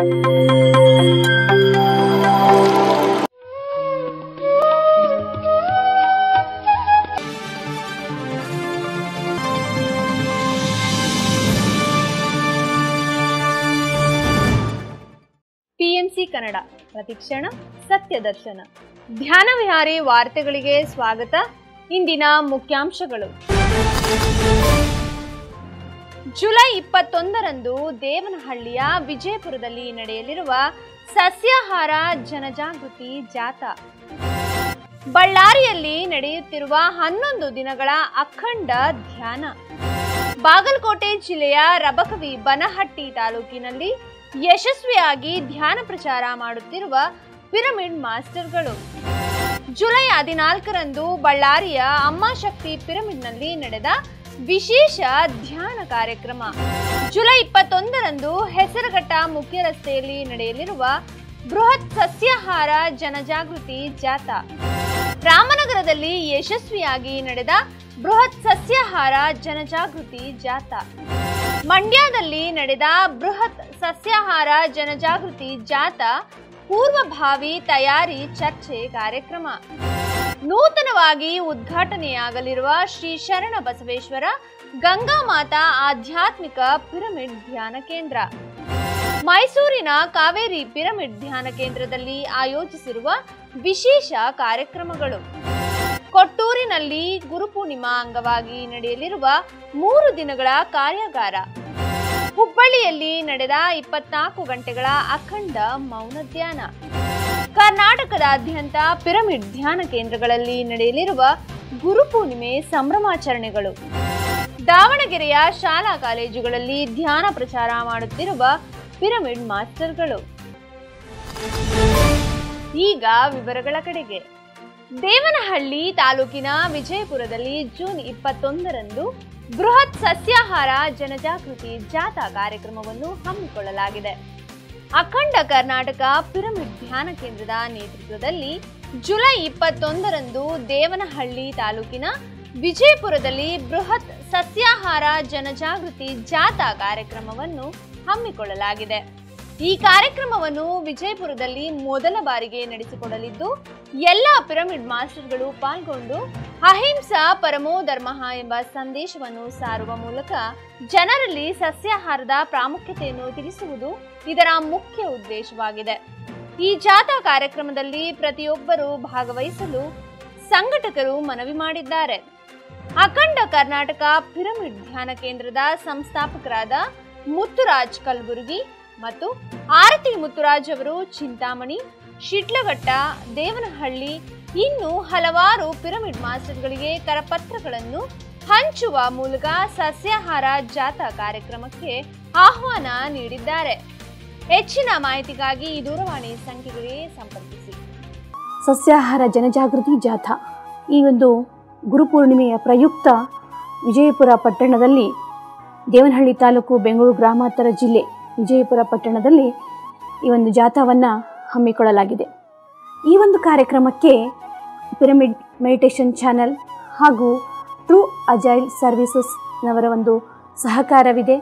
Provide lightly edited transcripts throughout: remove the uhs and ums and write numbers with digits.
PMC Kannada ಪ್ರತಿಕ್ಷಣ ಸತ್ಯದರ್ಶನ. ಧ್ಯಾನ ವಿಹಾರಿ ವಾರ್ತೆಗಳಿಗೆ ಸ್ವಾಗತ. ಇಂದಿನ ಮುಖ್ಯಾಂಶಗಳು. ಜುಲೈ 21ರಂದು ದೇವನಹಳ್ಳಿಯ ವಿಜಯಪುರದಲ್ಲಿ ನಡೆಯಲಿರುವ ಸಸ್ಯಾಹಾರ ಜನಜಾಗೃತಿ ಜಾಥಾ. ಬಳ್ಳಾರಿಯಲ್ಲಿ ನಡೆಯುತ್ತಿರುವ 11 ದಿನಗಳ ಅಖಂಡ ಧ್ಯಾನ. ಬಾಗಲಕೋಟೆ ಜಿಲ್ಲೆಯ ರಬಕವಿ ಬನಹಟ್ಟಿ ತಾಲೂಕಿನಲ್ಲಿ ಯಶಸ್ವಿಯಾಗಿ ಧ್ಯಾನ ಪ್ರಚಾರ ಮಾಡುತ್ತಿರುವ ಪಿರಮಿಡ್ ಮಾಸ್ಟರ್ಗಳು. ಜುಲೈ 14ರಂದು ಬಳ್ಳಾರಿಯ ಅಮ್ಮಶಕ್ತಿ ಪಿರಮಿಡ್ನಲ್ಲಿ ನಡೆದ ವಿಶೇಷ ಧ್ಯಾನ ಕಾರ್ಯಕ್ರಮ. ಜುಲೈ 21ರಂದು ಹೆಸರಘಟ್ಟ ಮುಖ್ಯ ರಸ್ತೆಯಲ್ಲಿ ನಡೆಯಲಿರುವ ಬೃಹತ್ ಸಸ್ಯಾಹಾರ ಜನಜಾಗೃತಿ ಜಾಥಾ. ರಾಮನಗರದಲ್ಲಿ ಯಶಸ್ವಿಯಾಗಿ ನಡೆದ ಬೃಹತ್ ಸಸ್ಯಾಹಾರ ಜನಜಾಗೃತಿ ಜಾಥಾ. ಮಂಡ್ಯದಲ್ಲಿ ನಡೆದ ಬೃಹತ್ ಸಸ್ಯಾಹಾರ ಜನಜಾಗೃತಿ ಜಾಥಾ ಪೂರ್ವಭಾವಿ ತಯಾರಿ ಚರ್ಚೆ ಕಾರ್ಯಕ್ರಮ. ನೂತನವಾಗಿ ಉದ್ಘಾಟನೆಯಾಗಲಿರುವ ಶ್ರೀ ಶರಣ ಬಸವೇಶ್ವರ ಗಂಗಾಮಾತಾ ಆಧ್ಯಾತ್ಮಿಕ ಪಿರಮಿಡ್ ಧ್ಯಾನ ಕೇಂದ್ರ. ಮೈಸೂರಿನ ಕಾವೇರಿ ಪಿರಮಿಡ್ ಧ್ಯಾನ ಕೇಂದ್ರದಲ್ಲಿ ಆಯೋಜಿಸಿರುವ ವಿಶೇಷ ಕಾರ್ಯಕ್ರಮಗಳು. ಕೊಟ್ಟೂರಿನಲ್ಲಿ ಗುರುಪೂರ್ಣಿಮಾ ಅಂಗವಾಗಿ ನಡೆಯಲಿರುವ 3 ದಿನಗಳ ಕಾರ್ಯಾಗಾರ. ಹುಬ್ಬಳ್ಳಿಯಲ್ಲಿ ನಡೆದ 24 ಗಂಟೆಗಳ ಅಖಂಡ ಮೌನ ಧ್ಯಾನ. ಕರ್ನಾಟಕದಾದ್ಯಂತ ಪಿರಮಿಡ್ ಧ್ಯಾನ ಕೇಂದ್ರಗಳಲ್ಲಿ ನಡೆಯಲಿರುವ ಗುರುಪೂರ್ಣಿಮೆ ಸಂಭ್ರಮಾಚರಣೆಗಳು. ದಾವಣಗೆರೆಯ ಶಾಲಾ ಕಾಲೇಜುಗಳಲ್ಲಿ ಧ್ಯಾನ ಪ್ರಚಾರ ಮಾಡುತ್ತಿರುವ ಪಿರಮಿಡ್ ಮಾಸ್ಟರ್ಗಳು. ಈಗ ವಿವರಗಳ ಕಡೆಗೆ. ದೇವನಹಳ್ಳಿ ತಾಲೂಕಿನ ವಿಜಯಪುರದಲ್ಲಿ ಜೂನ್ 21ರಂದು ಬೃಹತ್ ಸಸ್ಯಾಹಾರ ಜನಜಾಗೃತಿ ಜಾಥಾ ಕಾರ್ಯಕ್ರಮವನ್ನು ಹಮ್ಮಿಕೊಳ್ಳಲಾಗಿದೆ. ಅಖಂಡ ಕರ್ನಾಟಕ ಪಿರಮಿಡ್ ಧ್ಯಾನ ಕೇಂದ್ರದ ನೇತೃತ್ವದಲ್ಲಿ ಜುಲೈ 21ರಂದು ದೇವನಹಳ್ಳಿ ತಾಲೂಕಿನ ವಿಜಯಪುರದಲ್ಲಿ ಬೃಹತ್ ಸಸ್ಯಾಹಾರ ಜನಜಾಗೃತಿ ಜಾಥಾ ಕಾರ್ಯಕ್ರಮವನ್ನು ಹಮ್ಮಿಕೊಳ್ಳಲಾಗಿದೆ. ಈ ಕಾರ್ಯಕ್ರಮವನ್ನು ವಿಜಯಪುರದಲ್ಲಿ ಮೊದಲ ಬಾರಿಗೆ ನಡೆಸಿಕೊಡಲಿದ್ದು, ಎಲ್ಲ ಪಿರಮಿಡ್ ಮಾಸ್ಟರ್ಗಳು ಪಾಲ್ಗೊಂಡು ಅಹಿಂಸಾ ಪರಮೋ ಧರ್ಮಃ ಎಂಬ ಸಂದೇಶವನ್ನು ಸಾರುವ ಮೂಲಕ ಜನರಲ್ಲಿ ಸಸ್ಯಾಹಾರದ ಪ್ರಾಮುಖ್ಯತೆಯನ್ನು ತಿಳಿಸುವುದು ಇದರ ಮುಖ್ಯ ಉದ್ದೇಶವಾಗಿದೆ. ಈ ಜಾಥಾ ಕಾರ್ಯಕ್ರಮದಲ್ಲಿ ಪ್ರತಿಯೊಬ್ಬರೂ ಭಾಗವಹಿಸಲು ಸಂಘಟಕರು ಮನವಿ ಮಾಡಿದ್ದಾರೆ. ಅಖಂಡ ಕರ್ನಾಟಕ ಪಿರಮಿಡ್ ಧ್ಯಾನ ಕೇಂದ್ರದ ಸಂಸ್ಥಾಪಕರಾದ ಮುತ್ತುರಾಜ್ ಕಲಬುರ್ಗಿ ಮತ್ತು ಆರತಿ ಮುತ್ತುರಾಜ್ ಅವರು ಚಿಂತಾಮಣಿ, ಶಿಡ್ಲಘಟ್ಟ, ದೇವನಹಳ್ಳಿ ಇನ್ನು ಹಲವಾರು ಪಿರಮಿಡ್ ಮಾಸ್ಟರ್ಗಳಿಗೆ ಕರಪತ್ರಗಳನ್ನು ಹಂಚುವ ಮೂಲಕ ಸಸ್ಯಾಹಾರ ಜಾಥಾ ಕಾರ್ಯಕ್ರಮಕ್ಕೆ ಆಹ್ವಾನ ನೀಡಿದ್ದಾರೆ. ಹೆಚ್ಚಿನ ಮಾಹಿತಿಗಾಗಿ ಈ ದೂರವಾಣಿ ಸಂಖ್ಯೆಗಳಿಗೆ ಸಂಪರ್ಕಿಸಿ. ಸಸ್ಯಾಹಾರ ಜನಜಾಗೃತಿ ಜಾಥಾ ಈ ಒಂದು ಗುರುಪೂರ್ಣಿಮೆಯ ಪ್ರಯುಕ್ತ ವಿಜಯಪುರ ಪಟ್ಟಣದಲ್ಲಿ, ದೇವನಹಳ್ಳಿ ತಾಲೂಕು, ಬೆಂಗಳೂರು ಗ್ರಾಮಾಂತರ ಜಿಲ್ಲೆ ವಿಜಯಪುರ ಪಟ್ಟಣದಲ್ಲಿ ಈ ಒಂದು ಜಾಥಾವನ್ನು ಹಮ್ಮಿಕೊಳ್ಳಲಾಗಿದೆ. ಈ ಒಂದು ಕಾರ್ಯಕ್ರಮಕ್ಕೆ ಪಿರಮಿಡ್ ಮೆಡಿಟೇಷನ್ ಚಾನಲ್ ಹಾಗೂ ಟ್ರೂ ಅಜೈಲ್ ಸರ್ವಿಸಸ್ನವರ ಒಂದು ಸಹಕಾರವಿದೆ.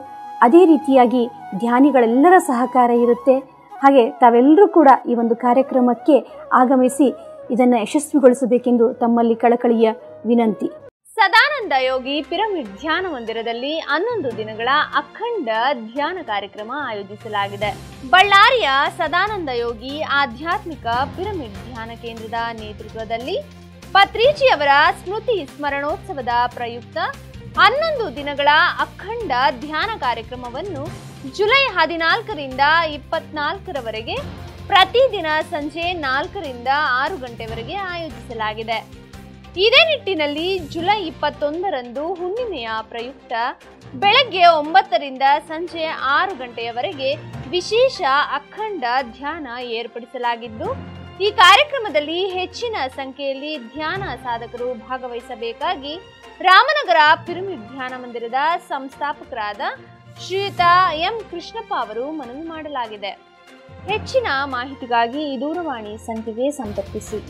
ಅದೇ ರೀತಿಯಾಗಿ ಧ್ಯಾನಿಗಳೆಲ್ಲರ ಸಹಕಾರ ಇರುತ್ತೆ. ಹಾಗೆ ತಾವೆಲ್ಲರೂ ಕೂಡ ಈ ಒಂದು ಕಾರ್ಯಕ್ರಮಕ್ಕೆ ಆಗಮಿಸಿ ಇದನ್ನು ಯಶಸ್ವಿಗೊಳಿಸಬೇಕೆಂದು ತಮ್ಮಲ್ಲಿ ಕಳಕಳಿಯ ವಿನಂತಿ. ಸದಾನಂದ ಯೋಗಿ ಪಿರಮಿಡ್ ಧ್ಯಾನ ಮಂದಿರದಲ್ಲಿ 11 ದಿನಗಳ ಅಖಂಡ ಧ್ಯಾನ ಕಾರ್ಯಕ್ರಮ ಆಯೋಜಿಸಲಾಗಿದೆ. ಬಳ್ಳಾರಿಯ ಸದಾನಂದ ಯೋಗಿ ಆಧ್ಯಾತ್ಮಿಕ ಪಿರಮಿಡ್ ಧ್ಯಾನ ಕೇಂದ್ರದ ನೇತೃತ್ವದಲ್ಲಿ ಪತ್ರಿಜಿಯವರ ಸ್ಮೃತಿ ಸ್ಮರಣೋತ್ಸವದ ಪ್ರಯುಕ್ತ 11 ದಿನಗಳ ಅಖಂಡ ಧ್ಯಾನ ಕಾರ್ಯಕ್ರಮವನ್ನು ಜುಲೈ 14ರಿಂದ 24ರವರೆಗೆ ಪ್ರತಿದಿನ ಸಂಜೆ 4ರಿಂದ 6 ಗಂಟೆವರೆಗೆ ಆಯೋಜಿಸಲಾಗಿದೆ. ಇದೇ ನಿಟ್ಟಿನಲ್ಲಿ ಜುಲೈ 21ರಂದು ಹುಣ್ಣಿಮೆಯ ಪ್ರಯುಕ್ತ ಬೆಳಗ್ಗೆ 9ರಿಂದ ಸಂಜೆ 6 ಗಂಟೆಯವರೆಗೆ ವಿಶೇಷ ಅಖಂಡ ಧ್ಯಾನ ಏರ್ಪಡಿಸಲಾಗಿದ್ದು, ಈ ಕಾರ್ಯಕ್ರಮದಲ್ಲಿ ಹೆಚ್ಚಿನ ಸಂಖ್ಯೆಯಲ್ಲಿ ಧ್ಯಾನ ಸಾಧಕರು ಭಾಗವಹಿಸಬೇಕಾಗಿ ರಾಮನಗರ ಪಿರಮಿಡ್ ಧ್ಯಾನ ಮಂದಿರದ ಸಂಸ್ಥಾಪಕರಾದ ಶ್ರೀಯುತ ಎಂ ಕೃಷ್ಣಪ್ಪ ಅವರು ಮನವಿ ಮಾಡಲಾಗಿದೆ. ಹೆಚ್ಚಿನ ಮಾಹಿತಿಗಾಗಿ ಈ ದೂರವಾಣಿ ಸಂಖ್ಯೆಗೆ ಸಂಪರ್ಕಿಸಿ.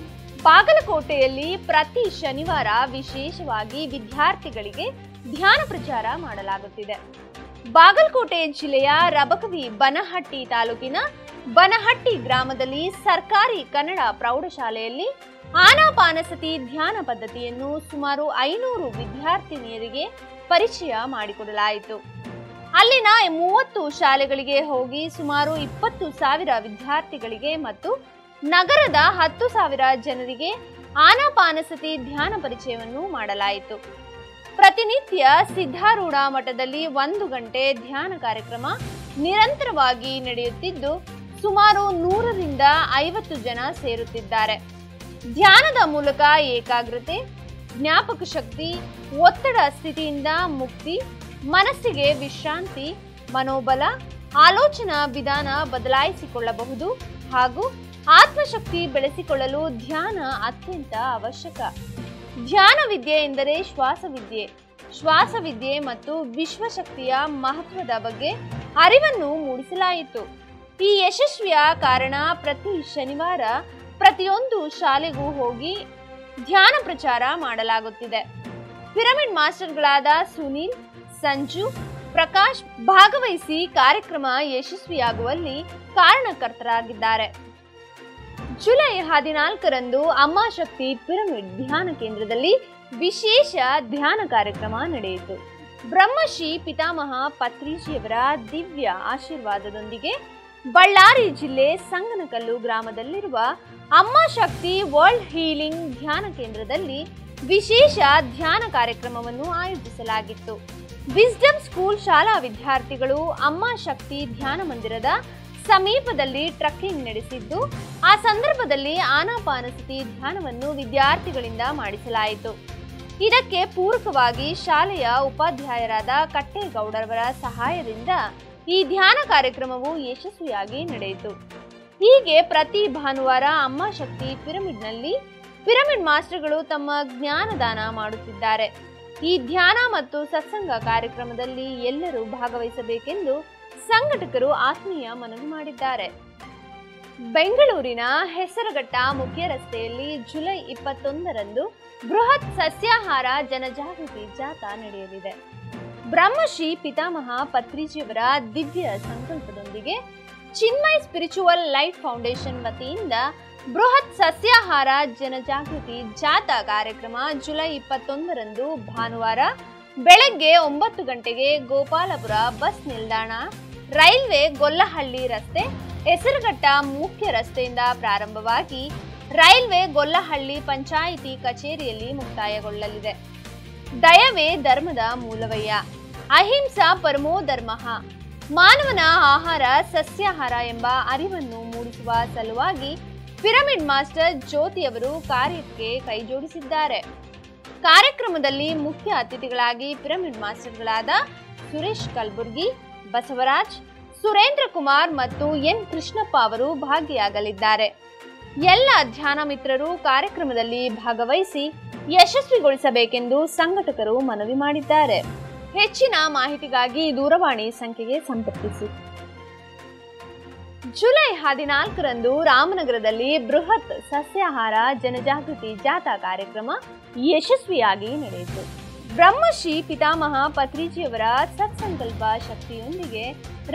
ಬಾಗಲಕೋಟೆಯಲ್ಲಿ ಪ್ರತಿ ಶನಿವಾರ ವಿಶೇಷವಾಗಿ ವಿದ್ಯಾರ್ಥಿಗಳಿಗೆ ಧ್ಯಾನ ಪ್ರಚಾರ ಮಾಡಲಾಗುತ್ತಿದೆ. ಬಾಗಲಕೋಟೆ ಜಿಲ್ಲೆಯ ರಬಕವಿ ಬನಹಟ್ಟಿ ತಾಲೂಕಿನ ಬನಹಟ್ಟಿ ಗ್ರಾಮದಲ್ಲಿ ಸರ್ಕಾರಿ ಕನ್ನಡ ಪ್ರೌಢಶಾಲೆಯಲ್ಲಿ ಆನಾಪಾನಸತಿ ಧ್ಯಾನ ಪದ್ಧತಿಯನ್ನು ಸುಮಾರು 500 ವಿದ್ಯಾರ್ಥಿನಿಯರಿಗೆ ಪರಿಚಯ ಮಾಡಿಕೊಡಲಾಯಿತು. ಅಲ್ಲಿನ 30 ಶಾಲೆಗಳಿಗೆ ಹೋಗಿ ಸುಮಾರು 20,000 ವಿದ್ಯಾರ್ಥಿಗಳಿಗೆ ಮತ್ತು ನಗರದ 10,000 ಜನರಿಗೆ ಆನಾಪಾನಸತಿ ಧ್ಯಾನ ಪರಿಚಯವನ್ನು ಮಾಡಲಾಯಿತು. ಪ್ರತಿನಿತ್ಯ ಸಿದ್ಧಾರೂಢ ಮಠದಲ್ಲಿ 1 ಗಂಟೆ ಧ್ಯಾನ ಕಾರ್ಯಕ್ರಮ ನಿರಂತರವಾಗಿ ನಡೆಯುತ್ತಿದ್ದು ಸುಮಾರು 100 ರಿಂದ 50 ಜನ ಸೇರುತ್ತಿದ್ದಾರೆ. ಧ್ಯಾನದ ಮೂಲಕ ಏಕಾಗ್ರತೆ, ಜ್ಞಾಪಕ ಶಕ್ತಿ, ಒತ್ತಡ ಸ್ಥಿತಿಯಿಂದ ಮುಕ್ತಿ, ಮನಸ್ಸಿಗೆ ವಿಶ್ರಾಂತಿ, ಮನೋಬಲ, ಆಲೋಚನಾ ವಿಧಾನ ಬದಲಾಯಿಸಿಕೊಳ್ಳಬಹುದು ಹಾಗೂ ಆತ್ಮಶಕ್ತಿ ಬೆಳೆಸಿಕೊಳ್ಳಲು ಧ್ಯಾನ ಅತ್ಯಂತ ಅವಶ್ಯಕ. ಧ್ಯಾನ ವಿದ್ಯೆ ಎಂದರೆ ಶ್ವಾಸವಿದ್ಯೆ. ಶ್ವಾಸವಿದ್ಯೆ ಮತ್ತು ವಿಶ್ವಶಕ್ತಿಯ ಮಹತ್ವದ ಬಗ್ಗೆ ಅರಿವನ್ನು ಮೂಡಿಸಲಾಯಿತು. ಈ ಯಶಸ್ವಿಯ ಕಾರಣ ಪ್ರತಿ ಶನಿವಾರ ಪ್ರತಿಯೊಂದು ಶಾಲೆಗೂ ಹೋಗಿ ಧ್ಯಾನ ಪ್ರಚಾರ ಮಾಡಲಾಗುತ್ತಿದೆ. ಪಿರಮಿಡ್ ಮಾಸ್ಟರ್ಗಳಾದ ಸುನೀಲ್, ಸಂಜು, ಪ್ರಕಾಶ್ ಭಾಗವಹಿಸಿ ಕಾರ್ಯಕ್ರಮ ಯಶಸ್ವಿಯಾಗುವಲ್ಲಿ ಕಾರಣಕರ್ತರಾಗಿದ್ದಾರೆ. ಜುಲೈ 14ರಂದು ಅಮ್ಮ ಶಕ್ತಿ ಪಿರಮಿಡ್ ಧ್ಯಾನ ಕೇಂದ್ರದಲ್ಲಿ ವಿಶೇಷ ಧ್ಯಾನ ಕಾರ್ಯಕ್ರಮ ನಡೆಯಿತು. ಬ್ರಹ್ಮಶ್ರೀ ಪಿತಾಮಹ ಪತ್ರಿಜಿಯವರ ದಿವ್ಯ ಆಶೀರ್ವಾದದೊಂದಿಗೆ ಬಳ್ಳಾರಿ ಜಿಲ್ಲೆ ಸಂಗನಕಲ್ಲು ಗ್ರಾಮದಲ್ಲಿರುವ ಅಮ್ಮ ಶಕ್ತಿ ವರ್ಲ್ಡ್ ಹೀಲಿಂಗ್ ಧ್ಯಾನ ಕೇಂದ್ರದಲ್ಲಿ ವಿಶೇಷ ಧ್ಯಾನ ಕಾರ್ಯಕ್ರಮವನ್ನು ಆಯೋಜಿಸಲಾಗಿತ್ತು. ವಿಸ್ಡಮ್ ಸ್ಕೂಲ್ ಶಾಲಾ ವಿದ್ಯಾರ್ಥಿಗಳು ಅಮ್ಮ ಶಕ್ತಿ ಧ್ಯಾನ ಮಂದಿರದ ಸಮೀಪದಲ್ಲಿ ಟ್ರಕ್ಕಿಂಗ್ ನಡೆಸಿದ್ದು, ಆ ಸಂದರ್ಭದಲ್ಲಿ ಆನಾಪಾನಸತಿ ಧ್ಯಾನವನ್ನು ವಿದ್ಯಾರ್ಥಿಗಳಿಂದ ಮಾಡಿಸಲಾಯಿತು. ಇದಕ್ಕೆ ಪೂರಕವಾಗಿ ಶಾಲೆಯ ಉಪಾಧ್ಯಾಯರಾದ ಕಟ್ಟೇಗೌಡರವರ ಸಹಾಯದಿಂದ ಈ ಧ್ಯಾನ ಕಾರ್ಯಕ್ರಮವು ಯಶಸ್ವಿಯಾಗಿ ನಡೆಯಿತು. ಹೀಗೆ ಪ್ರತಿ ಭಾನುವಾರ ಅಮ್ಮ ಶಕ್ತಿ ಪಿರಮಿಡ್ನಲ್ಲಿ ಪಿರಮಿಡ್ ಮಾಸ್ಟರ್ಗಳು ತಮ್ಮ ಜ್ಞಾನದಾನ ಮಾಡುತ್ತಿದ್ದಾರೆ. ಈ ಧ್ಯಾನ ಮತ್ತು ಸತ್ಸಂಗ ಕಾರ್ಯಕ್ರಮದಲ್ಲಿ ಎಲ್ಲರೂ ಭಾಗವಹಿಸಬೇಕೆಂದು ಸಂಘಟಕರು ಆತ್ಮೀಯ ಮನವಿ ಮಾಡಿದ್ದಾರೆ. ಬೆಂಗಳೂರಿನ ಹೆಸರಘಟ್ಟ ಮುಖ್ಯ ರಸ್ತೆಯಲ್ಲಿ ಜುಲೈ 21ರಂದು ಬೃಹತ್ ಸಸ್ಯಾಹಾರ ಜನಜಾಗೃತಿ ಜಾಥಾ ನಡೆಯಲಿದೆ. ಬ್ರಹ್ಮಶ್ರೀ ಪಿತಾಮಹ ಪತ್ರಿಜಿಯವರ ದಿವ್ಯ ಸಂಕಲ್ಪದೊಂದಿಗೆ ಚಿನ್ಮಯ್ ಸ್ಪಿರಿಚುವಲ್ ಲೈಫ್ ಫೌಂಡೇಶನ್ ವತಿಯಿಂದ ಬೃಹತ್ ಸಸ್ಯಾಹಾರ ಜನಜಾಗೃತಿ ಜಾಥಾ ಕಾರ್ಯಕ್ರಮ ಜುಲೈ 21ರಂದು ಭಾನುವಾರ ಬೆಳಗ್ಗೆ 9 ಗಂಟೆಗೆ ಗೋಪಾಲಪುರ ಬಸ್ ನಿಲ್ದಾಣ, ರೈಲ್ವೆ ಗೊಲ್ಲಹಳ್ಳಿ ರಸ್ತೆ, ಹೆಸರಘಟ್ಟ ಮುಖ್ಯ ರಸ್ತೆಯಿಂದ ಪ್ರಾರಂಭವಾಗಿ ರೈಲ್ವೆ ಗೊಲ್ಲಹಳ್ಳಿ ಪಂಚಾಯಿತಿ ಕಚೇರಿಯಲ್ಲಿ ಮುಕ್ತಾಯಗೊಳ್ಳಲಿದೆ. ದಯವೇ ಧರ್ಮದ ಮೂಲವಯ್ಯ, ಅಹಿಂಸಾ ಪರಮೋ ಧರ್ಮಃ, ಮಾನವನ ಆಹಾರ ಸಸ್ಯಾಹಾರ ಎಂಬ ಅರಿವನ್ನು ಮೂಡಿಸುವ ಸಲುವಾಗಿ ಪಿರಮಿಡ್ ಮಾಸ್ಟರ್ ಜ್ಯೋತಿಯವರು ಕಾರ್ಯಕ್ಕೆ ಕೈಜೋಡಿಸಿದ್ದಾರೆ. ಕಾರ್ಯಕ್ರಮದಲ್ಲಿ ಮುಖ್ಯ ಅತಿಥಿಗಳಾಗಿ ಪಿರಮಿಡ್ ಮಾಸ್ಟರ್ಗಳಾದ ಸುರೇಶ್ ಕಲ್ಬುರ್ಗಿ, ಬಸವರಾಜ್, ಸುರೇಂದ್ರ ಕುಮಾರ್ ಮತ್ತು ಎನ್ ಕೃಷ್ಣಪ್ಪ ಅವರು ಭಾಗಿಯಾಗಲಿದ್ದಾರೆ. ಎಲ್ಲ ಧ್ಯಾನ ಮಿತ್ರರು ಕಾರ್ಯಕ್ರಮದಲ್ಲಿ ಭಾಗವಹಿಸಿ ಯಶಸ್ವಿಗೊಳಿಸಬೇಕೆಂದು ಸಂಘಟಕರು ಮನವಿ ಮಾಡಿದ್ದಾರೆ. ಹೆಚ್ಚಿನ ಮಾಹಿತಿಗಾಗಿ ದೂರವಾಣಿ ಸಂಖ್ಯೆಗೆ ಸಂಪರ್ಕಿಸಿ. ಜುಲೈ 14ರಂದು ರಾಮನಗರದಲ್ಲಿ ಬೃಹತ್ ಸಸ್ಯಾಹಾರ ಜನಜಾಗೃತಿ ಜಾಥಾ ಕಾರ್ಯಕ್ರಮ ಯಶಸ್ವಿಯಾಗಿ ನಡೆಯಿತು. ಬ್ರಹ್ಮಶ್ರೀ ಪಿತಾಮಹ ಪತ್ರಿಜಿಯವರ ಸತ್ಸಂಕಲ್ಪ ಶಕ್ತಿಯೊಂದಿಗೆ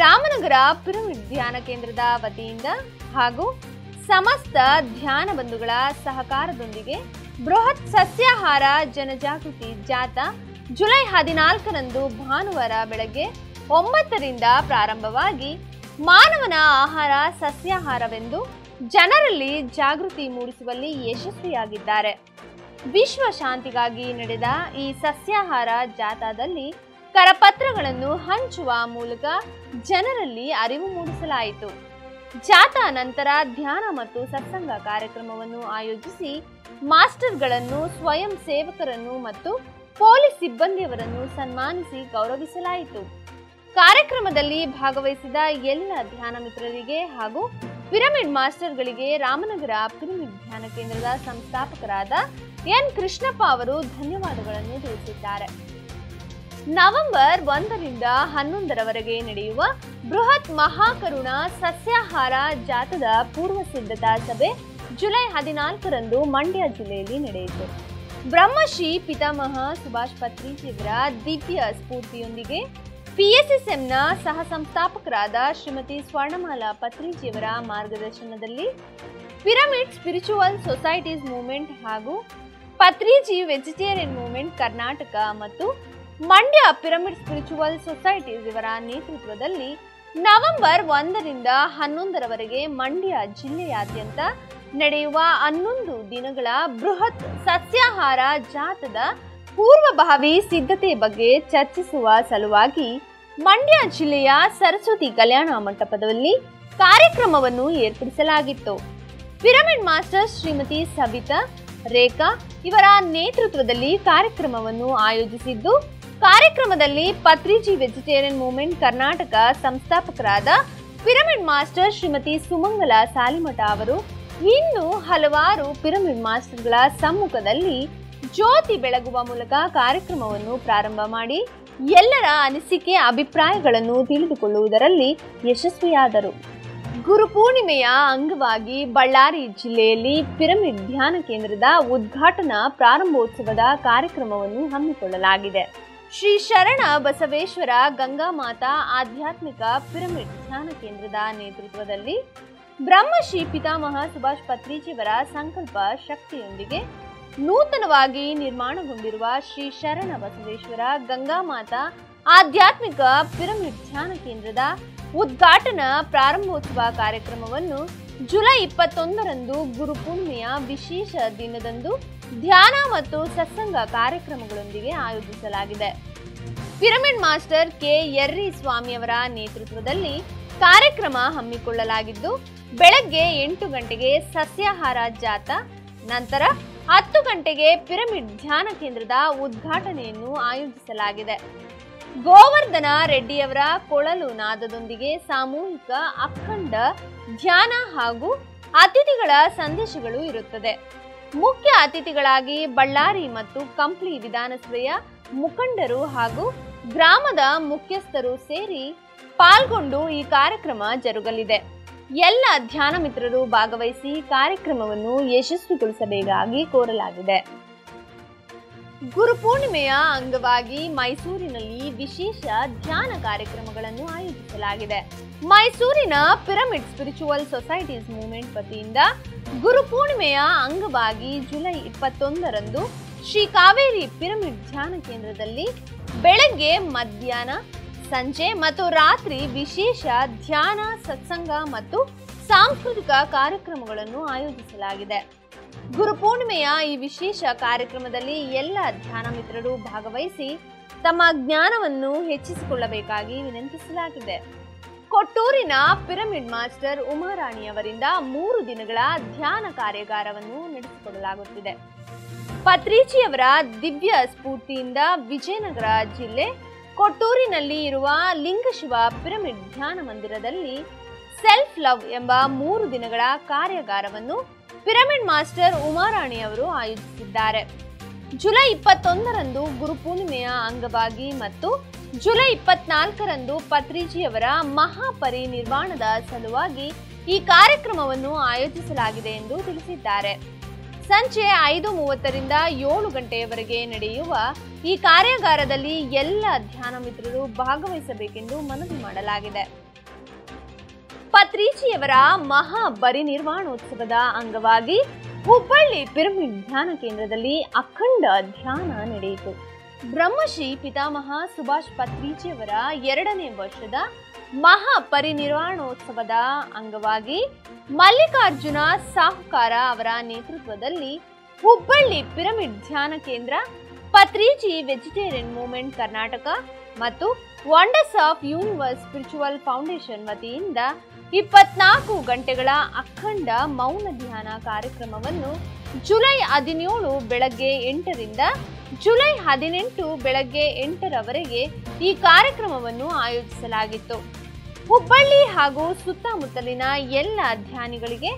ರಾಮನಗರ ಪಿರಮಿಡ್ ಧ್ಯಾನ ಕೇಂದ್ರದ ವತಿಯಿಂದ ಹಾಗೂ ಸಮಸ್ತ ಧ್ಯಾನ ಬಂಧುಗಳ ಸಹಕಾರದೊಂದಿಗೆ ಬೃಹತ್ ಸಸ್ಯಾಹಾರ ಜನಜಾಗೃತಿ ಜಾಥಾ ಜುಲೈ 14ರಂದು ಭಾನುವಾರ ಬೆಳಗ್ಗೆ 9ರಿಂದ ಪ್ರಾರಂಭವಾಗಿ ಮಾನವನ ಆಹಾರ ಸಸ್ಯಾಹಾರವೆಂದು ಜನರಲ್ಲಿ ಜಾಗೃತಿ ಮೂಡಿಸುವಲ್ಲಿ ಯಶಸ್ವಿಯಾಗಿದ್ದಾರೆ. ವಿಶ್ವ ಶಾಂತಿಗಾಗಿ ನಡೆದ ಈ ಸಸ್ಯಾಹಾರ ಜಾಥಾದಲ್ಲಿ ಕರಪತ್ರಗಳನ್ನು ಹಂಚುವ ಮೂಲಕ ಜನರಲ್ಲಿ ಅರಿವು ಮೂಡಿಸಲಾಯಿತು. ಜಾಥಾ ನಂತರ ಧ್ಯಾನ ಮತ್ತು ಸತ್ಸಂಗ ಕಾರ್ಯಕ್ರಮವನ್ನು ಆಯೋಜಿಸಿ ಮಾಸ್ಟರ್ಗಳನ್ನು, ಸ್ವಯಂ ಸೇವಕರನ್ನು ಮತ್ತು ಪೊಲೀಸ್ ಸಿಬ್ಬಂದಿಯವರನ್ನು ಸನ್ಮಾನಿಸಿ ಗೌರವಿಸಲಾಯಿತು. ಕಾರ್ಯಕ್ರಮದಲ್ಲಿ ಭಾಗವಹಿಸಿದ ಎಲ್ಲ ಧ್ಯಾನ ಮಿತ್ರರಿಗೆ ಹಾಗೂ ಪಿರಮಿಡ್ ಮಾಸ್ಟರ್ಗಳಿಗೆ ರಾಮನಗರ ಪಿರಮಿಡ್ ಧ್ಯಾನ ಕೇಂದ್ರದ ಸಂಸ್ಥಾಪಕರಾದ ಎನ್ ಕೃಷ್ಣಪ್ಪ ಅವರು ಧನ್ಯವಾದಗಳನ್ನು ತಿಳಿಸಿದ್ದಾರೆ. ನವೆಂಬರ್ 1ರಿಂದ 11ರವರೆಗೆ ನಡೆಯುವ ಬೃಹತ್ ಮಹಾಕರುಣ ಸಸ್ಯಾಹಾರ ಜಾಥಾದ ಪೂರ್ವ ಸಿದ್ಧತಾ ಸಭೆ ಜುಲೈ 14ರಂದು ಮಂಡ್ಯ ಜಿಲ್ಲೆಯಲ್ಲಿ ನಡೆಯಿತು. ಬ್ರಹ್ಮಶ್ರೀ ಪಿತಾಮಹ ಸುಭಾಷ್ ಪತ್ರಿಜಿಯವರ ದಿವ್ಯ ಸ್ಫೂರ್ತಿಯೊಂದಿಗೆ PSSMನ ಸಹ ಸಂಸ್ಥಾಪಕರಾದ ಶ್ರೀಮತಿ ಸ್ವರ್ಣಮಾಲಾ ಪತ್ರಿಜಿಯವರ ಮಾರ್ಗದರ್ಶನದಲ್ಲಿ ಪಿರಮಿಡ್ ಸ್ಪಿರಿಚುವಲ್ ಸೊಸೈಟೀಸ್ ಮೂವ್ಮೆಂಟ್ ಹಾಗೂ ಪತ್ರಿಜಿ ವೆಜಿಟೇರಿಯನ್ ಮೂವ್ಮೆಂಟ್ ಕರ್ನಾಟಕ ಮತ್ತು ಮಂಡ್ಯ ಪಿರಮಿಡ್ ಸ್ಪಿರಿಚುವಲ್ ಸೊಸೈಟೀಸ್ ಇವರ ನೇತೃತ್ವದಲ್ಲಿ ನವೆಂಬರ್ 1ರಿಂದ 11ರವರೆಗೆ ಮಂಡ್ಯ ಜಿಲ್ಲೆಯಾದ್ಯಂತ ನಡೆಯುವ 11 ದಿನಗಳ ಬೃಹತ್ ಸಸ್ಯಾಹಾರ ಜಾಥಾದ ಪೂರ್ವಭಾವಿ ಸಿದ್ಧತೆ ಬಗ್ಗೆ ಚರ್ಚಿಸುವ ಸಲುವಾಗಿ ಮಂಡ್ಯ ಜಿಲ್ಲೆಯ ಸರಸ್ವತಿ ಕಲ್ಯಾಣ ಮಂಟಪದಲ್ಲಿ ಕಾರ್ಯಕ್ರಮವನ್ನು ಏರ್ಪಡಿಸಲಾಗಿತ್ತು. ಪಿರಮಿಡ್ ಮಾಸ್ಟರ್ ಶ್ರೀಮತಿ ಸವಿತಾ ರೇಖಾ ಇವರ ನೇತೃತ್ವದಲ್ಲಿ ಕಾರ್ಯಕ್ರಮವನ್ನು ಆಯೋಜಿಸಿದ್ದು, ಕಾರ್ಯಕ್ರಮದಲ್ಲಿ ಪತ್ರಿಜಿ ವೆಜಿಟೇರಿಯನ್ ಮೂವ್ಮೆಂಟ್ ಕರ್ನಾಟಕ ಸಂಸ್ಥಾಪಕರಾದ ಪಿರಮಿಡ್ ಮಾಸ್ಟರ್ ಶ್ರೀಮತಿ ಸುಮಂಗಲ ಸಾಲಿಮಠ ಅವರು ಇನ್ನೂ ಹಲವಾರು ಪಿರಮಿಡ್ ಮಾಸ್ಟರ್ಗಳ ಸಮ್ಮುಖದಲ್ಲಿ ಜ್ಯೋತಿ ಬೆಳಗುವ ಮೂಲಕ ಕಾರ್ಯಕ್ರಮವನ್ನು ಪ್ರಾರಂಭ ಮಾಡಿ ಎಲ್ಲರ ಅನಿಸಿಕೆ ಅಭಿಪ್ರಾಯಗಳನ್ನು ತಿಳಿದುಕೊಳ್ಳುವುದರಲ್ಲಿ ಯಶಸ್ವಿಯಾದರು. ಗುರುಪೂರ್ಣಿಮೆಯ ಅಂಗವಾಗಿ ಬಳ್ಳಾರಿ ಜಿಲ್ಲೆಯಲ್ಲಿ ಪಿರಮಿಡ್ ಧ್ಯಾನ ಕೇಂದ್ರದ ಉದ್ಘಾಟನಾ ಪ್ರಾರಂಭೋತ್ಸವದ ಕಾರ್ಯಕ್ರಮವನ್ನು ಹಮ್ಮಿಕೊಳ್ಳಲಾಗಿದೆ. ಶ್ರೀ ಶರಣ ಬಸವೇಶ್ವರ ಗಂಗಾಮಾತಾ ಆಧ್ಯಾತ್ಮಿಕ ಪಿರಮಿಡ್ ಧ್ಯಾನ ಕೇಂದ್ರದ ನೇತೃತ್ವದಲ್ಲಿ ಬ್ರಹ್ಮಶ್ರೀ ಪಿತಾಮಹ ಸುಭಾಷ್ ಪತ್ರಿಜಿಯವರ ಸಂಕಲ್ಪ ಶಕ್ತಿಯೊಂದಿಗೆ ನೂತನವಾಗಿ ನಿರ್ಮಾಣಗೊಂಡಿರುವ ಶ್ರೀ ಶರಣ ಬಸವೇಶ್ವರ ಗಂಗಾಮಾತಾ ಆಧ್ಯಾತ್ಮಿಕ ಪಿರಮಿಡ್ ಧ್ಯಾನ ಕೇಂದ್ರದ ಉದ್ಘಾಟನಾ ಪ್ರಾರಂಭೋತ್ಸವ ಕಾರ್ಯಕ್ರಮವನ್ನು ಜುಲೈ 21ರಂದು ಗುರುಪೂರ್ಣಿಮೆಯ ವಿಶೇಷ ದಿನದಂದು ಧ್ಯಾನ ಮತ್ತು ಸತ್ಸಂಗ ಕಾರ್ಯಕ್ರಮಗಳೊಂದಿಗೆ ಆಯೋಜಿಸಲಾಗಿದೆ. ಪಿರಮಿಡ್ ಮಾಸ್ಟರ್ ಕೆ.ಯರ್ರಿ ಸ್ವಾಮಿಯವರ ನೇತೃತ್ವದಲ್ಲಿ ಕಾರ್ಯಕ್ರಮ ಹಮ್ಮಿಕೊಳ್ಳಲಾಗಿದ್ದು, ಬೆಳಗ್ಗೆ 8 ಗಂಟೆಗೆ ಸಸ್ಯಾಹಾರ ಜಾಥಾ, ನಂತರ 10 ಗಂಟೆಗೆ ಪಿರಮಿಡ್ ಧ್ಯಾನ ಕೇಂದ್ರದ ಉದ್ಘಾಟನೆಯನ್ನು ಆಯೋಜಿಸಲಾಗಿದೆ. ಗೋವರ್ಧನ ರೆಡ್ಡಿಯವರ ಕೊಳಲು ನಾದದೊಂದಿಗೆ ಸಾಮೂಹಿಕ ಅಖಂಡ ಧ್ಯಾನ ಹಾಗೂ ಅತಿಥಿಗಳ ಸಂದೇಶಗಳು ಇರುತ್ತದೆ. ಮುಖ್ಯ ಅತಿಥಿಗಳಾಗಿ ಬಳ್ಳಾರಿ ಮತ್ತು ಕಂಪ್ಲಿ ವಿಧಾನಸಭೆಯ ಮುಖಂಡರು ಹಾಗೂ ಗ್ರಾಮದ ಮುಖ್ಯಸ್ಥರು ಸೇರಿ ಪಾಲ್ಗೊಂಡು ಈ ಕಾರ್ಯಕ್ರಮ ಜರುಗಲಿದೆ. ಎಲ್ಲ ಧ್ಯಾನ ಮಿತ್ರರು ಭಾಗವಹಿಸಿ ಕಾರ್ಯಕ್ರಮವನ್ನು ಯಶಸ್ವಿಗೊಳಿಸಬೇಕಾಗಿ ಕೋರಲಾಗಿದೆ. ಗುರುಪೂರ್ಣಿಮೆಯ ಅಂಗವಾಗಿ ಮೈಸೂರಿನಲ್ಲಿ ವಿಶೇಷ ಧ್ಯಾನ ಕಾರ್ಯಕ್ರಮಗಳನ್ನು ಆಯೋಜಿಸಲಾಗಿದೆ. ಮೈಸೂರಿನ ಪಿರಮಿಡ್ ಸ್ಪಿರಿಚುವಲ್ ಸೊಸೈಟೀಸ್ ಮೂವ್ಮೆಂಟ್ ವತಿಯಿಂದ ಗುರುಪೂರ್ಣಿಮೆಯ ಅಂಗವಾಗಿ ಜುಲೈ 21ರಂದು ಶ್ರೀ ಕಾವೇರಿ ಪಿರಮಿಡ್ ಧ್ಯಾನ ಕೇಂದ್ರದಲ್ಲಿ ಬೆಳಗ್ಗೆ, ಮಧ್ಯಾಹ್ನ, ಸಂಜೆ ಮತ್ತು ರಾತ್ರಿ ವಿಶೇಷ ಧ್ಯಾನ, ಸತ್ಸಂಗ ಮತ್ತು ಸಾಂಸ್ಕೃತಿಕ ಕಾರ್ಯಕ್ರಮಗಳನ್ನು ಆಯೋಜಿಸಲಾಗಿದೆ. ಗುರುಪೂರ್ಣಿಮೆಯ ಈ ವಿಶೇಷ ಕಾರ್ಯಕ್ರಮದಲ್ಲಿ ಎಲ್ಲ ಧ್ಯಾನ ಮಿತ್ರರು ಭಾಗವಹಿಸಿ ತಮ್ಮ ಜ್ಞಾನವನ್ನು ಹೆಚ್ಚಿಸಿಕೊಳ್ಳಬೇಕಾಗಿ ವಿನಂತಿಸಲಾಗಿದೆ. ಕೊಟ್ಟೂರಿನ ಪಿರಮಿಡ್ ಮಾಸ್ಟರ್ ಉಮಾರಾಣಿ ಅವರಿಂದ 3 ದಿನಗಳ ಧ್ಯಾನ ಕಾರ್ಯಾಗಾರವನ್ನು ನಡೆಸಿಕೊಡಲಾಗುತ್ತಿದೆ. ಪತ್ರಿಜಿಯವರ ದಿವ್ಯ ಸ್ಫೂರ್ತಿಯಿಂದ ವಿಜಯನಗರ ಜಿಲ್ಲೆ ಕೊಟ್ಟೂರಿನಲ್ಲಿ ಇರುವ ಲಿಂಗಶಿವ ಪಿರಮಿಡ್ ಧ್ಯಾನ ಮಂದಿರದಲ್ಲಿ ಸೆಲ್ಫ್ ಲವ್ ಎಂಬ 3 ದಿನಗಳ ಕಾರ್ಯಾಗಾರವನ್ನು ಪಿರಮಿಡ್ ಮಾಸ್ಟರ್ ಉಮಾರಾಣಿ ಅವರು ಆಯೋಜಿಸಿದ್ದಾರೆ. ಜುಲೈ 21ರಂದು ಗುರುಪೂರ್ಣಿಮೆಯ ಅಂಗವಾಗಿ ಮತ್ತು ಜುಲೈ 24ರಂದು ಪತ್ರಿಜಿಯವರ ಮಹಾಪರಿನಿರ್ವಾಣದ ಸಲುವಾಗಿ ಈ ಕಾರ್ಯಕ್ರಮವನ್ನು ಆಯೋಜಿಸಲಾಗಿದೆ ಎಂದು ತಿಳಿಸಿದ್ದಾರೆ. ಸಂಜೆ 5:30ರಿಂದ 7 ಗಂಟೆಯವರೆಗೆ ನಡೆಯುವ ಈ ಕಾರ್ಯಾಗಾರದಲ್ಲಿ ಎಲ್ಲ ಧ್ಯಾನ ಮಿತ್ರರು ಭಾಗವಹಿಸಬೇಕೆಂದು ಮನವಿ ಮಾಡಲಾಗಿದೆ. ಪತ್ರಿಜಿಯವರ ಮಹಾಪರಿನಿರ್ವಾಣೋತ್ಸವದ ಅಂಗವಾಗಿ ಹುಬ್ಬಳ್ಳಿ ಪಿರಮಿಡ್ ಧ್ಯಾನ ಕೇಂದ್ರದಲ್ಲಿ ಅಖಂಡ ಧ್ಯಾನ ನಡೆಯಿತು. ಬ್ರಹ್ಮಶ್ರೀ ಪಿತಾಮಹ ಸುಭಾಷ್ ಪತ್ರಿಜಿಯವರ 2ನೇ ವರ್ಷದ ಮಹಾಪರಿನಿರ್ವಾಣೋತ್ಸವದ ಅಂಗವಾಗಿ ಮಲ್ಲಿಕಾರ್ಜುನ ಸಾಹುಕಾರ ಅವರ ನೇತೃತ್ವದಲ್ಲಿ ಹುಬ್ಬಳ್ಳಿ ಪಿರಮಿಡ್ ಧ್ಯಾನ ಕೇಂದ್ರ, ಪತ್ರಿಜಿ ವೆಜಿಟೇರಿಯನ್ ಮೂವ್ಮೆಂಟ್ ಕರ್ನಾಟಕ ಮತ್ತು wonders of universe spiritual foundation ವತಿಯಿಂದ 24 ಗಂಟೆಗಳ ಅಖಂಡ ಮೌನ ಧ್ಯಾನ ಕಾರ್ಯಕ್ರಮವನ್ನು ಜುಲೈ 17 ಬೆಳಗ್ಗೆ 8ರಿಂದ ಜುಲೈ 18 ಬೆಳಗ್ಗೆ 8ರವರೆಗೆ ಈ ಕಾರ್ಯಕ್ರಮವನ್ನು ಆಯೋಜಿಸಲಾಗಿತ್ತು. ಹುಬ್ಬಳ್ಳಿ ಹಾಗೂ ಸುತ್ತಮುತ್ತಲಿನ ಎಲ್ಲ ಧ್ಯಾನಿಗಳಿಗೆ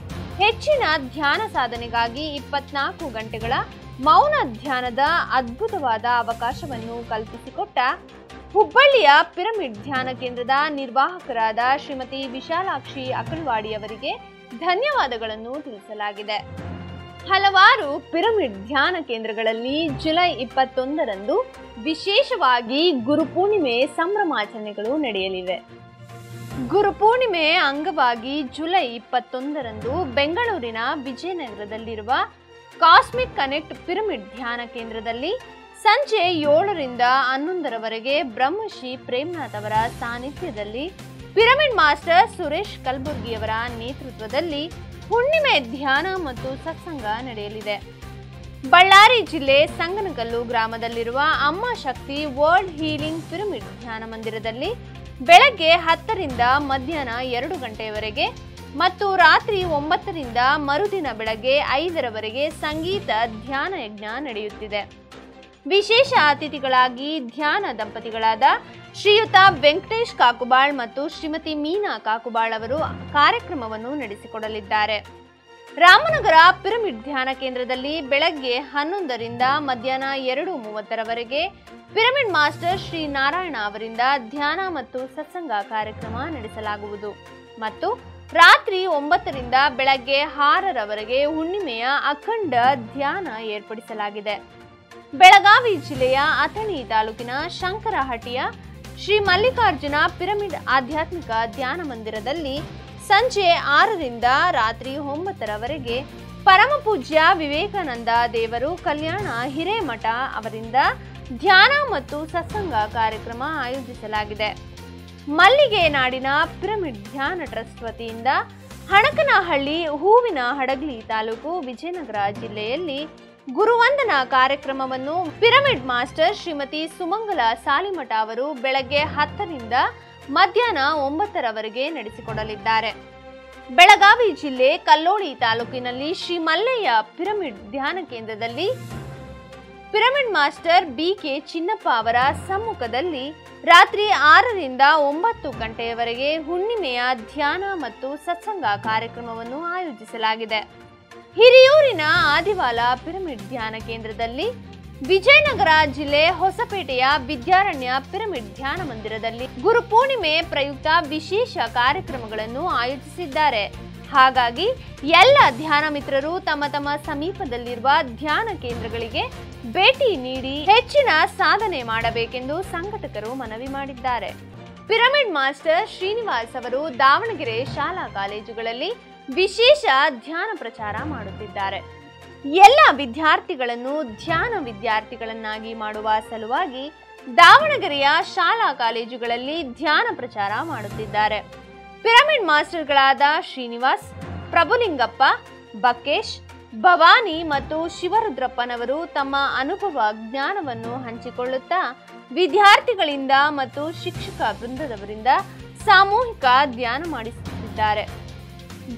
ಹೆಚ್ಚಿನ ಧ್ಯಾನ ಸಾಧನೆಗಾಗಿ 24 ಗಂಟೆಗಳ ಮೌನ ಧ್ಯಾನದ ಅದ್ಭುತವಾದ ಅವಕಾಶವನ್ನು ಕಲ್ಪಿಸಿಕೊಟ್ಟ ಹುಬ್ಬಳ್ಳಿಯ ಪಿರಮಿಡ್ ಧ್ಯಾನ ಕೇಂದ್ರದ ನಿರ್ವಾಹಕರಾದ ಶ್ರೀಮತಿ ವಿಶಾಲಾಕ್ಷಿ ಅಕಲ್ವಾಡಿ ಅವರಿಗೆ ಧನ್ಯವಾದಗಳನ್ನು ತಿಳಿಸಲಾಗಿದೆ. ಹಲವಾರು ಪಿರಮಿಡ್ ಧ್ಯಾನ ಕೇಂದ್ರಗಳಲ್ಲಿ ಜುಲೈ 21ರಂದು ವಿಶೇಷವಾಗಿ ಗುರುಪೂರ್ಣಿಮೆ ಸಂಭ್ರಮಾಚರಣೆಗಳು ನಡೆಯಲಿವೆ. ಗುರುಪೂರ್ಣಿಮೆ ಅಂಗವಾಗಿ ಜುಲೈ 21ರಂದು ಬೆಂಗಳೂರಿನ ವಿಜಯನಗರದಲ್ಲಿರುವ ಕಾಸ್ಮಿಕ್ ಕನೆಕ್ಟ್ ಪಿರಮಿಡ್ ಧ್ಯಾನ ಕೇಂದ್ರದಲ್ಲಿ ಸಂಜೆ 7ರಿಂದ 11ರವರೆಗೆ ಬ್ರಹ್ಮಶ್ರೀ ಪ್ರೇಮನಾಥ್ ಅವರ ಸಾನ್ನಿಧ್ಯದಲ್ಲಿ ಪಿರಮಿಡ್ ಮಾಸ್ಟರ್ ಸುರೇಶ್ ಕಲಬುರ್ಗಿಯವರ ನೇತೃತ್ವದಲ್ಲಿ ಹುಣ್ಣಿಮೆ ಧ್ಯಾನ ಮತ್ತು ಸತ್ಸಂಗ ನಡೆಯಲಿದೆ. ಬಳ್ಳಾರಿ ಜಿಲ್ಲೆ ಸಂಗನಕಲ್ಲು ಗ್ರಾಮದಲ್ಲಿರುವ ಅಮ್ಮ ಶಕ್ತಿ ವರ್ಲ್ಡ್ ಹೀಲಿಂಗ್ ಪಿರಮಿಡ್ ಧ್ಯಾನ ಮಂದಿರದಲ್ಲಿ ಬೆಳಗ್ಗೆ 10ರಿಂದ ಮಧ್ಯಾಹ್ನ 2 ಗಂಟೆಯವರೆಗೆ ಮತ್ತು ರಾತ್ರಿ 9ರಿಂದ ಮರುದಿನ ಬೆಳಗ್ಗೆ 5ರವರೆಗೆ ಸಂಗೀತ ಧ್ಯಾನ ಯಜ್ಞ ನಡೆಯುತ್ತಿದೆ. ವಿಶೇಷ ಅತಿಥಿಗಳಾಗಿ ಧ್ಯಾನ ದಂಪತಿಗಳಾದ ಶ್ರೀಯುತ ವೆಂಕಟೇಶ್ ಕಾಕುಬಾಳ್ ಮತ್ತು ಶ್ರೀಮತಿ ಮೀನಾ ಕಾಕುಬಾಳ್ ಅವರು ಕಾರ್ಯಕ್ರಮವನ್ನು ನಡೆಸಿಕೊಡಲಿದ್ದಾರೆ. ರಾಮನಗರ ಪಿರಮಿಡ್ ಧ್ಯಾನ ಕೇಂದ್ರದಲ್ಲಿ ಬೆಳಗ್ಗೆ 11ರಿಂದ ಮಧ್ಯಾಹ್ನ 2:30ರವರೆಗೆ ಪಿರಮಿಡ್ ಮಾಸ್ಟರ್ ಶ್ರೀ ನಾರಾಯಣ ಅವರಿಂದ ಧ್ಯಾನ ಮತ್ತು ಸತ್ಸಂಗ ಕಾರ್ಯಕ್ರಮ ನಡೆಸಲಾಗುವುದು ಮತ್ತು ರಾತ್ರಿ 9ರಿಂದ ಬೆಳಗ್ಗೆ 6ರವರೆಗೆ ಹುಣ್ಣಿಮೆಯ ಅಖಂಡ ಧ್ಯಾನ ಏರ್ಪಡಿಸಲಾಗಿದೆ. ಬೆಳಗಾವಿ ಜಿಲ್ಲೆಯ ಅಥಣಿ ತಾಲೂಕಿನ ಶಂಕರಹಟ್ಟಿಯ ಶ್ರೀ ಮಲ್ಲಿಕಾರ್ಜುನ ಪಿರಮಿಡ್ ಆಧ್ಯಾತ್ಮಿಕ ಧ್ಯಾನ ಮಂದಿರದಲ್ಲಿ ಸಂಜೆ 6ರಿಂದ ರಾತ್ರಿ 9ರವರೆಗೆ ಪರಮಪೂಜ್ಯ ವಿವೇಕಾನಂದ ದೇವರು ಕಲ್ಯಾಣ ಹಿರೇಮಠ ಅವರಿಂದ ಧ್ಯಾನ ಮತ್ತು ಸತ್ಸಂಗ ಕಾರ್ಯಕ್ರಮ ಆಯೋಜಿಸಲಾಗಿದೆ. ಮಲ್ಲಿಗೆ ನಾಡಿನ ಪಿರಮಿಡ್ ಧ್ಯಾನ ಟ್ರಸ್ಟ್ ವತಿಯಿಂದ ಹಣಕನಹಳ್ಳಿ ಹೂವಿನ ಹಡಗಲಿ ತಾಲೂಕು ವಿಜಯನಗರ ಜಿಲ್ಲೆಯಲ್ಲಿ ಗುರುವಂದನಾ ಕಾರ್ಯಕ್ರಮವನ್ನು ಪಿರಮಿಡ್ ಮಾಸ್ಟರ್ ಶ್ರೀಮತಿ ಸುಮಂಗಲ ಸಾಲಿಮಠ ಅವರು ಬೆಳಗ್ಗೆ 10ರಿಂದ ಮಧ್ಯಾಹ್ನ 9ರವರೆಗೆ ನಡೆಸಿಕೊಡಲಿದ್ದಾರೆ. ಬೆಳಗಾವಿ ಜಿಲ್ಲೆ ಕಲ್ಲೋಳಿ ತಾಲೂಕಿನಲ್ಲಿ ಶ್ರೀ ಮಲ್ಲಯ್ಯ ಪಿರಮಿಡ್ ಧ್ಯಾನ ಕೇಂದ್ರದಲ್ಲಿ ಪಿರಮಿಡ್ ಮಾಸ್ಟರ್ BK ಚಿನ್ನಪ್ಪ ಅವರ ಸಮ್ಮುಖದಲ್ಲಿ ರಾತ್ರಿ 6ರಿಂದ 9 ಗಂಟೆಯವರೆಗೆ ಹುಣ್ಣಿಮೆಯ ಧ್ಯಾನ ಮತ್ತು ಸತ್ಸಂಗ ಕಾರ್ಯಕ್ರಮವನ್ನು ಆಯೋಜಿಸಲಾಗಿದೆ. ಹಿರಿಯೂರಿನ ಆದಿವಾಲ ಪಿರಮಿಡ್ ಧ್ಯಾನ ಕೇಂದ್ರದಲ್ಲಿ ವಿಜಯನಗರ ಜಿಲ್ಲೆ ಹೊಸಪೇಟೆಯ ವಿದ್ಯಾರಣ್ಯ ಪಿರಮಿಡ್ ಧ್ಯಾನ ಮಂದಿರದಲ್ಲಿ ಗುರುಪೂರ್ಣಿಮೆ ಪ್ರಯುಕ್ತ ವಿಶೇಷ ಕಾರ್ಯಕ್ರಮಗಳನ್ನು ಆಯೋಜಿಸಿದ್ದಾರೆ. ಹಾಗಾಗಿ ಎಲ್ಲ ಧ್ಯಾನ ಮಿತ್ರರು ತಮ್ಮ ತಮ್ಮ ಸಮೀಪದಲ್ಲಿರುವ ಧ್ಯಾನ ಕೇಂದ್ರಗಳಿಗೆ ಭೇಟಿ ನೀಡಿ ಹೆಚ್ಚಿನ ಸಾಧನೆ ಮಾಡಬೇಕೆಂದು ಸಂಘಟಕರು ಮನವಿ ಮಾಡಿದ್ದಾರೆ. ಪಿರಮಿಡ್ ಮಾಸ್ಟರ್ ಶ್ರೀನಿವಾಸ್ ಅವರು ದಾವಣಗೆರೆ ಶಾಲಾ ಕಾಲೇಜುಗಳಲ್ಲಿ ವಿಶೇಷ ಧ್ಯಾನ ಪ್ರಚಾರ ಮಾಡುತ್ತಿದ್ದಾರೆ. ಎಲ್ಲ ವಿದ್ಯಾರ್ಥಿಗಳನ್ನು ಧ್ಯಾನ ವಿದ್ಯಾರ್ಥಿಗಳನ್ನಾಗಿ ಮಾಡುವ ಸಲುವಾಗಿ ದಾವಣಗೆರೆಯ ಶಾಲಾ ಕಾಲೇಜುಗಳಲ್ಲಿ ಧ್ಯಾನ ಪ್ರಚಾರ ಮಾಡುತ್ತಿದ್ದಾರೆ. ಪಿರಮಿಡ್ ಮಾಸ್ಟರ್ಗಳಾದ ಶ್ರೀನಿವಾಸ್, ಪ್ರಭುಲಿಂಗಪ್ಪ, ಬಕೇಶ್, ಭವಾನಿ ಮತ್ತು ಶಿವರುದ್ರಪ್ಪನವರು ತಮ್ಮ ಅನುಭವ ಜ್ಞಾನವನ್ನು ಹಂಚಿಕೊಳ್ಳುತ್ತಾ ವಿದ್ಯಾರ್ಥಿಗಳಿಂದ ಮತ್ತು ಶಿಕ್ಷಕ ವೃಂದದವರಿಂದ ಸಾಮೂಹಿಕ ಧ್ಯಾನ ಮಾಡಿಸುತ್ತಿದ್ದಾರೆ.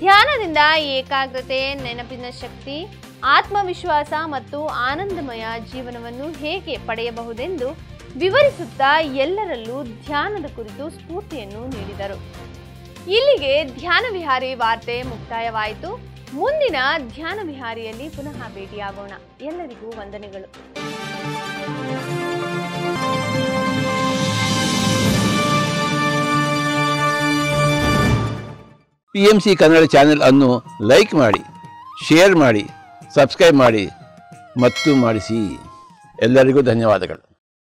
ಧ್ಯಾನದಿಂದ ಏಕಾಗ್ರತೆ, ನೆನಪಿನ ಶಕ್ತಿ, ಆತ್ಮವಿಶ್ವಾಸ ಮತ್ತು ಆನಂದಮಯ ಜೀವನವನ್ನು ಹೇಗೆ ಪಡೆಯಬಹುದೆಂದು ವಿವರಿಸುತ್ತಾ ಎಲ್ಲರಲ್ಲೂ ಧ್ಯಾನದ ಕುರಿತು ಸ್ಫೂರ್ತಿಯನ್ನು ನೀಡಿದರು. ಇಲ್ಲಿಗೆ ಧ್ಯಾನ ವಿಹಾರಿ ವಾರ್ತೆ ಮುಕ್ತಾಯವಾಯಿತು. ಮುಂದಿನ ಧ್ಯಾನ ವಿಹಾರಿಯಲ್ಲಿ ಪುನಃ ಭೇಟಿಯಾಗೋಣ. ಎಲ್ಲರಿಗೂ ವಂದನೆಗಳು. PMC ಕನ್ನಡ ಚಾನೆಲ್ ಅನ್ನು ಲೈಕ್ ಮಾಡಿ, ಶೇರ್ ಮಾಡಿ, ಸಬ್ಸ್ಕ್ರೈಬ್ ಮಾಡಿ ಮತ್ತು ಮಾಡಿಸಿ. ಎಲ್ಲರಿಗೂ ಧನ್ಯವಾದಗಳು.